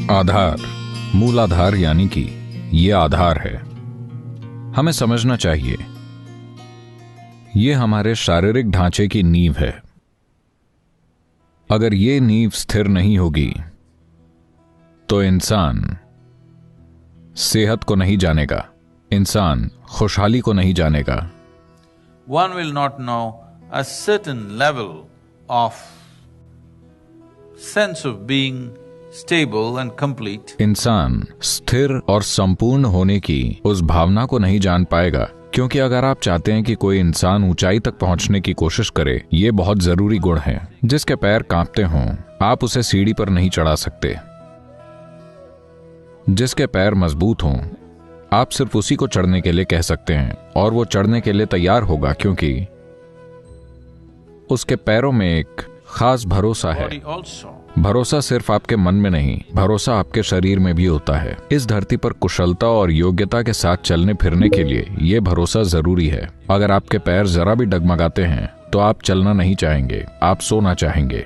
आधार, मूलाधार यानी कि ये आधार है। हमें समझना चाहिए ये हमारे शारीरिक ढांचे की नींव है। अगर ये नींव स्थिर नहीं होगी तो इंसान सेहत को नहीं जानेगा, इंसान खुशहाली को नहीं जानेगा। One will not know a certain level of sense of being stable and complete. इंसान स्थिर और संपूर्ण होने की उस भावना को नहीं जान पाएगा, क्योंकि अगर आप चाहते हैं कि कोई इंसान ऊंचाई तक पहुंचने की कोशिश करे, ये बहुत जरूरी गुण है। जिसके पैर कांपते हों, आप उसे सीढ़ी पर नहीं चढ़ा सकते। जिसके पैर मजबूत हों, आप सिर्फ उसी को चढ़ने के लिए कह सकते हैं और वो चढ़ने के लिए तैयार होगा, क्योंकि उसके पैरों में एक खास भरोसा है। भरोसा सिर्फ आपके मन में नहीं, भरोसा आपके शरीर में भी होता है। इस धरती पर कुशलता और योग्यता के साथ चलने फिरने के लिए ये भरोसा जरूरी है। अगर आपके पैर जरा भी डगमगाते हैं तो आप चलना नहीं चाहेंगे, आप सोना चाहेंगे।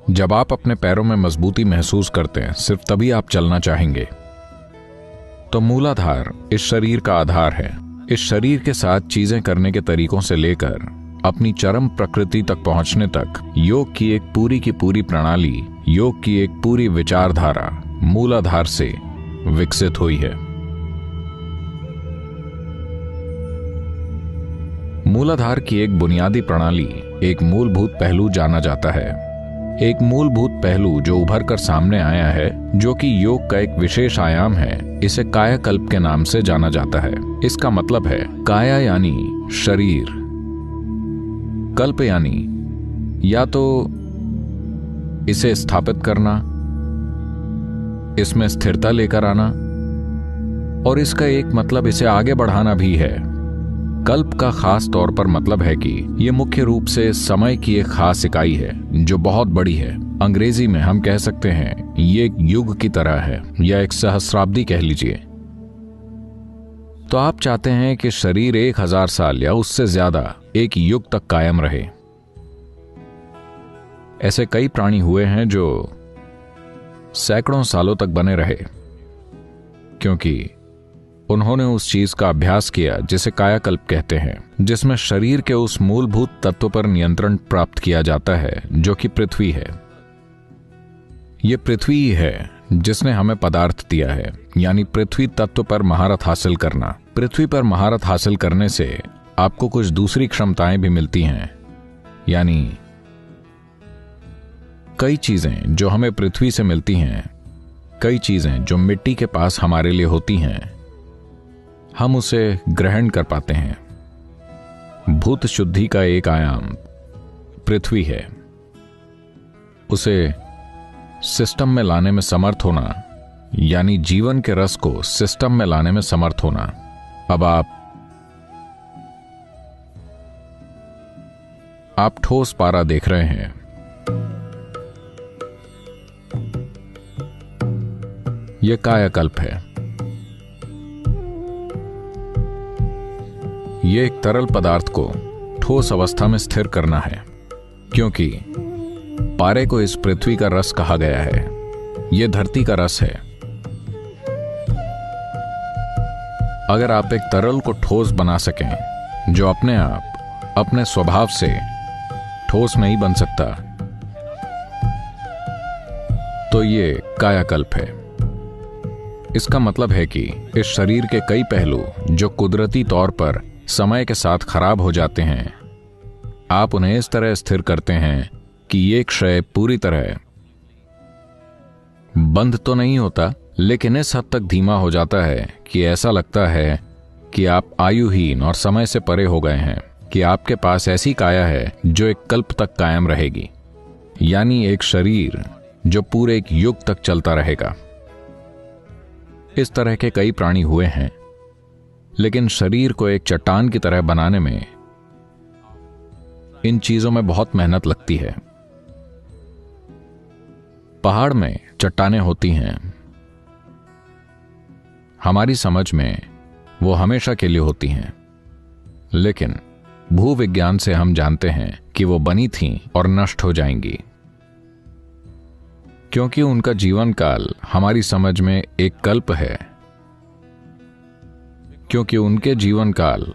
जब आप अपने पैरों में मजबूती महसूस करते हैं, सिर्फ तभी आप चलना चाहेंगे। तो मूलाधार इस शरीर का आधार है। इस शरीर के साथ चीजें करने के तरीकों से लेकर अपनी चरम प्रकृति तक पहुंचने तक योग की एक पूरी की पूरी प्रणाली, योग की एक पूरी विचारधारा मूलाधार से विकसित हुई है। मूलाधार की एक बुनियादी प्रणाली, एक मूलभूत पहलू जाना जाता है। एक मूलभूत पहलू जो उभर कर सामने आया है, जो कि योग का एक विशेष आयाम है, इसे कायाकल्प के नाम से जाना जाता है। इसका मतलब है काया यानी शरीर, कल्प यानी या तो इसे स्थापित करना, इसमें स्थिरता लेकर आना, और इसका एक मतलब इसे आगे बढ़ाना भी है। कल्प का खास तौर पर मतलब है कि यह मुख्य रूप से समय की एक खास इकाई है जो बहुत बड़ी है। अंग्रेजी में हम कह सकते हैं ये एक युग की तरह है, या एक सहस्राब्दी कह लीजिए। तो आप चाहते हैं कि शरीर 1000 साल या उससे ज्यादा एक युग तक कायम रहे। ऐसे कई प्राणी हुए हैं जो सैकड़ों सालों तक बने रहे, क्योंकि उन्होंने उस चीज का अभ्यास किया जिसे कायाकल्प कहते हैं, जिसमें शरीर के उस मूलभूत तत्व पर नियंत्रण प्राप्त किया जाता है जो कि पृथ्वी है। यह पृथ्वी ही है जिसने हमें पदार्थ दिया है, यानी पृथ्वी तत्व पर महारत हासिल करना। पृथ्वी पर महारत हासिल करने से आपको कुछ दूसरी क्षमताएं भी मिलती हैं, यानी कई चीजें जो हमें पृथ्वी से मिलती हैं, कई चीजें जो मिट्टी के पास हमारे लिए होती हैं, हम उसे ग्रहण कर पाते हैं। भूत शुद्धि का एक आयाम पृथ्वी है। उसे सिस्टम में लाने में समर्थ होना, यानी जीवन के रस को सिस्टम में लाने में समर्थ होना। अब आप ठोस पारा देख रहे हैं। यह कायाकल्प है। यह एक तरल पदार्थ को ठोस अवस्था में स्थिर करना है, क्योंकि पारे को इस पृथ्वी का रस कहा गया है। यह धरती का रस है। अगर आप एक तरल को ठोस बना सकें जो अपने आप अपने स्वभाव से ठोस नहीं बन सकता, तो ये कायाकल्प है। इसका मतलब है कि इस शरीर के कई पहलू जो कुदरती तौर पर समय के साथ खराब हो जाते हैं, आप उन्हें इस तरह स्थिर करते हैं कि ये क्षय पूरी तरह बंद तो नहीं होता, लेकिन इस हद तक धीमा हो जाता है कि ऐसा लगता है कि आप आयुहीन और समय से परे हो गए हैं, कि आपके पास ऐसी काया है जो एक कल्प तक कायम रहेगी, यानी एक शरीर जो पूरे एक युग तक चलता रहेगा। इस तरह के कई प्राणी हुए हैं, लेकिन शरीर को एक चट्टान की तरह बनाने में इन चीजों में बहुत मेहनत लगती है। पहाड़ में चट्टानें होती हैं, हमारी समझ में वो हमेशा के लिए होती हैं, लेकिन भूविज्ञान से हम जानते हैं कि वो बनी थीं और नष्ट हो जाएंगी। क्योंकि उनका जीवन काल हमारी समझ में एक कल्प है, क्योंकि उनके जीवन काल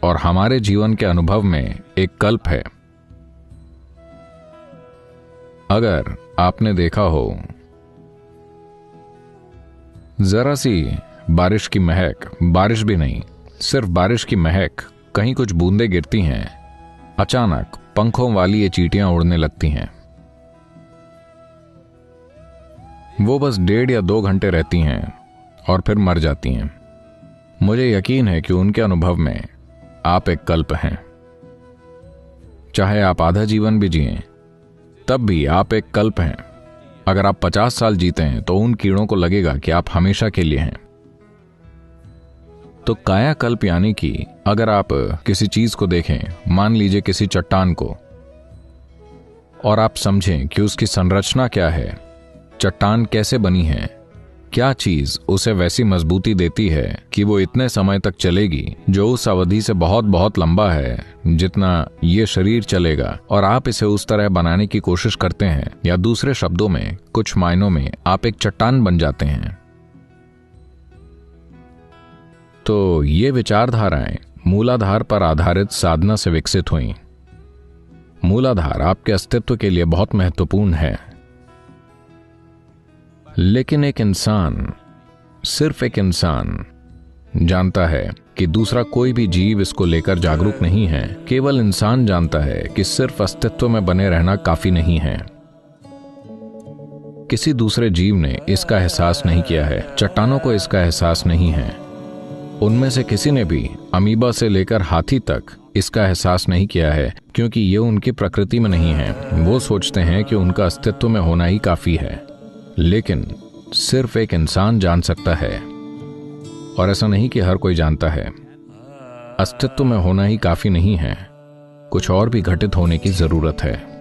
और हमारे जीवन के अनुभव में एक कल्प है। अगर आपने देखा हो, जरा सी बारिश की महक, बारिश भी नहीं, सिर्फ बारिश की महक, कहीं कुछ बूंदें गिरती हैं, अचानक पंखों वाली ये चींटियां उड़ने लगती हैं। वो बस 1.5 या 2 घंटे रहती हैं और फिर मर जाती हैं। मुझे यकीन है कि उनके अनुभव में आप एक कल्प हैं। चाहे आप आधा जीवन भी जिएं, तब भी आप एक कल्प हैं। अगर आप 50 साल जीते हैं तो उन कीड़ों को लगेगा कि आप हमेशा के लिए हैं। तो कायाकल्प यानी कि अगर आप किसी चीज को देखें, मान लीजिए किसी चट्टान को, और आप समझें कि उसकी संरचना क्या है, चट्टान कैसे बनी है, क्या चीज उसे वैसी मजबूती देती है कि वो इतने समय तक चलेगी, जो उस अवधि से बहुत बहुत लंबा है जितना ये शरीर चलेगा, और आप इसे उस तरह बनाने की कोशिश करते हैं, या दूसरे शब्दों में, कुछ मायनों में आप एक चट्टान बन जाते हैं। तो ये विचारधाराएं मूलाधार पर आधारित साधना से विकसित हुई। मूलाधार आपके अस्तित्व के लिए बहुत महत्वपूर्ण है, लेकिन एक इंसान, सिर्फ एक इंसान जानता है कि दूसरा कोई भी जीव इसको लेकर जागरूक नहीं है। केवल इंसान जानता है कि सिर्फ अस्तित्व में बने रहना काफी नहीं है। किसी दूसरे जीव ने इसका एहसास नहीं किया है, चट्टानों को इसका एहसास नहीं है, उनमें से किसी ने भी अमीबा से लेकर हाथी तक इसका एहसास नहीं किया है, क्योंकि ये उनकी प्रकृति में नहीं है। वो सोचते हैं कि उनका अस्तित्व में होना ही काफी है। लेकिन सिर्फ एक इंसान जान सकता है, और ऐसा नहीं कि हर कोई जानता है। अस्तित्व में होना ही काफी नहीं है, कुछ और भी घटित होने की जरूरत है।